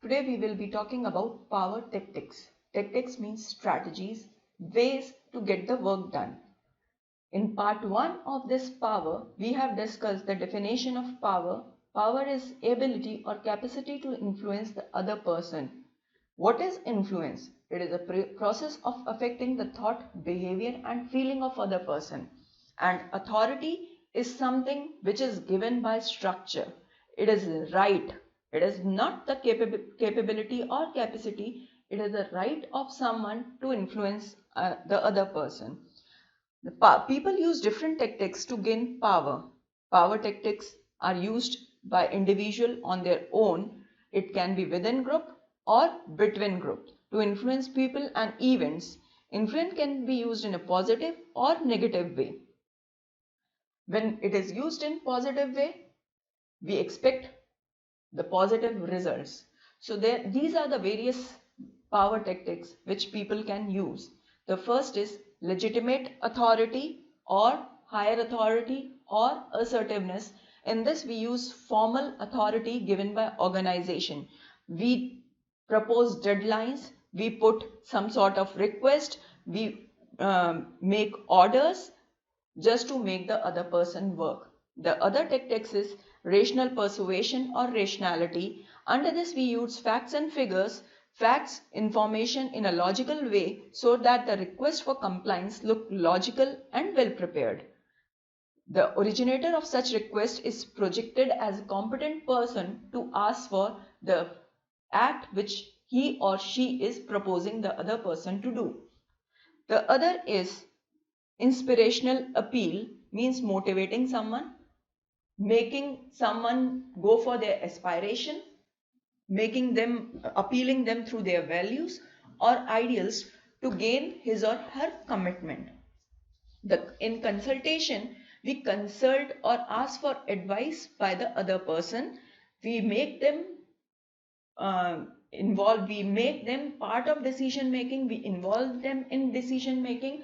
Today we will be talking about power tactics. Tactics means strategies, ways to get the work done. In part 1 of this power, we have discussed the definition of power. Power is ability or capacity to influence the other person. What is influence? It is a process of affecting the thought, behavior and feeling of other person. And authority is something which is given by structure. It is right. It is not the capability or capacity. It is the right of someone to influence the other person. People use different tactics to gain power. Power tactics are used by individual on their own. It can be within group or between group to influence people and events. Influence can be used in a positive or negative way. When it is used in positive way, we expect the positive results. So these are the various power tactics which people can use. The first is legitimate authority or higher authority or assertiveness. In this we use formal authority given by organization. We propose deadlines, we put some sort of request, we make orders just to make the other person work. The other tactics is rational persuasion or rationality. Under this we use facts and figures, facts, information in a logical way so that the request for compliance look logical and well prepared. The originator of such request is projected as a competent person to ask for the act which he or she is proposing the other person to do. The other is inspirational appeal, means motivating someone, making someone go for their aspiration, appealing them through their values or ideals to gain his or her commitment. In consultation, we consult or ask for advice by the other person. We make them involved, we make them part of decision making, we involve them in decision making,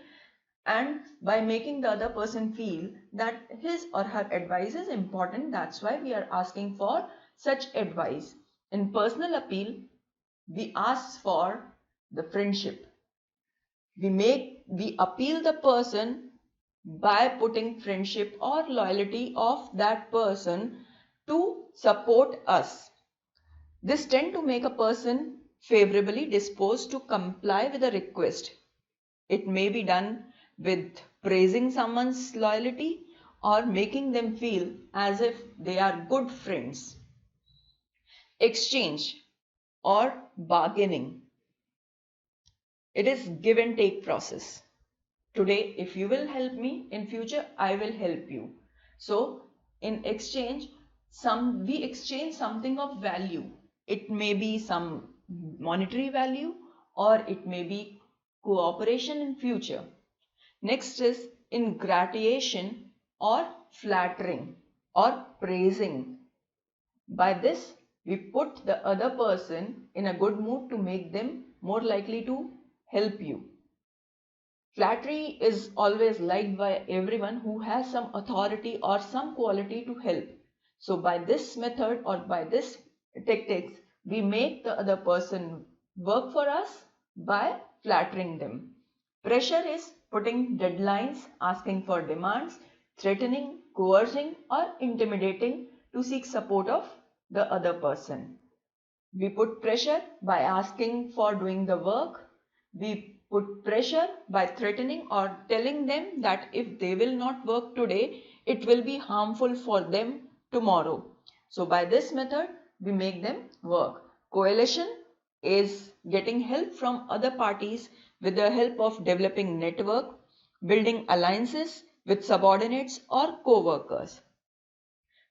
and by making the other person feel that his or her advice is important. That's why we are asking for such advice. In personal appeal, we ask for the friendship. We appeal the person by putting friendship or loyalty of that person to support us. This tend to make a person favorably disposed to comply with a request. It may be done with praising someone's loyalty or making them feel as if they are good friends. Exchange or bargaining. It is give and take process. Today, if you will help me, in future I will help you. So in exchange, we exchange something of value. It may be some monetary value or it may be cooperation in future. Next is ingratiation or flattering or praising. By this, we put the other person in a good mood to make them more likely to help you. Flattery is always liked by everyone who has some authority or some quality to help. So by this method or by this tactics, we make the other person work for us by flattering them. Pressure is putting deadlines, asking for demands, threatening, coercing or intimidating to seek support of the other person. We put pressure by asking for doing the work. We put pressure by threatening or telling them that if they will not work today, it will be harmful for them tomorrow. So by this method, we make them work. Coalition is getting help from other parties with the help of developing network, building alliances with subordinates or co-workers.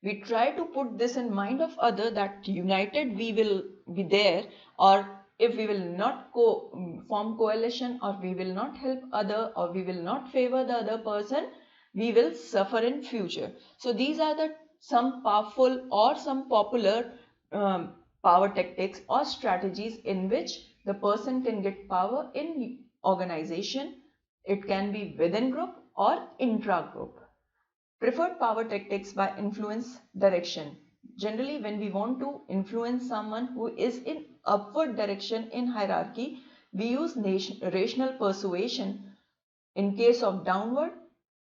We try to put this in mind of other that united we will be there, or if we will not form coalition or we will not help other or we will not favor the other person, we will suffer in future. So these are the some powerful or some popular power tactics or strategies in which the person can get power in organization. It can be within group or intra group. Preferred power tactics by influence direction. Generally, when we want to influence someone who is in upward direction in hierarchy, we use rational persuasion. In case of downward,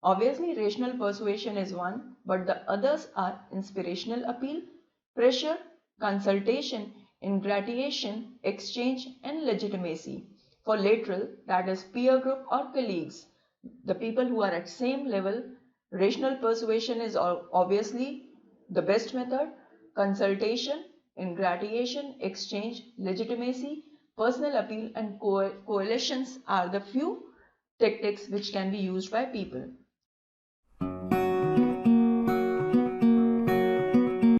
obviously rational persuasion is one, but the others are inspirational appeal, pressure, consultation, ingratiation, exchange, and legitimacy. For lateral, that is peer group or colleagues, the people who are at same level, rational persuasion is obviously the best method. Consultation, ingratiation, exchange, legitimacy, personal appeal, and coalitions are the few tactics which can be used by people.